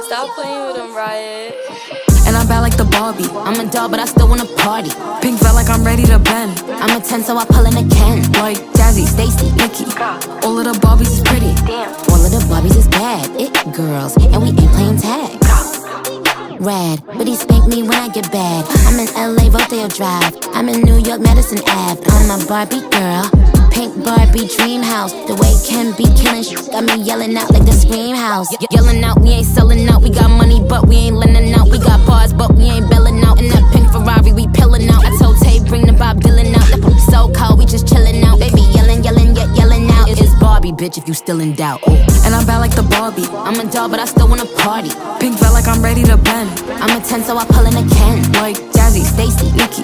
Stop playing with him, Riot. And I'm bad like the Barbie. I'm a doll, but I still wanna party. Pink felt like I'm ready to bend. I'm a 10, so I pull in a Ken. Like Jazzy, Stacy, Nikki. All of the Barbies is pretty. All of the Barbies is bad. It girls, and we ain't playing tag. Rad, but he spank me when I get bad. I'm in LA, Rodeo Drive. I'm in New York, Madison Ave. I'm a Barbie girl. Pink Barbie dream house. The way Ken be killing shit got me yelling out like the Scream House. Yelling out, we ain't selling out. We got money, but we ain't lending out. We got bars, but we ain't belling out. In that pink Ferrari, we pillin' out. I told Tay, bring the Bob Dylan out. That poop so cold, we just chillin' out. Baby yelling, yelling, yet yelling out. It's Barbie, bitch, if you still in doubt. And I'm bad like the Barbie. I'm a doll, but I still wanna party. Pink felt like I'm ready to bend. I'm a 10, so I pull in a Ken. Like Jazzy, Stacy, Nikki.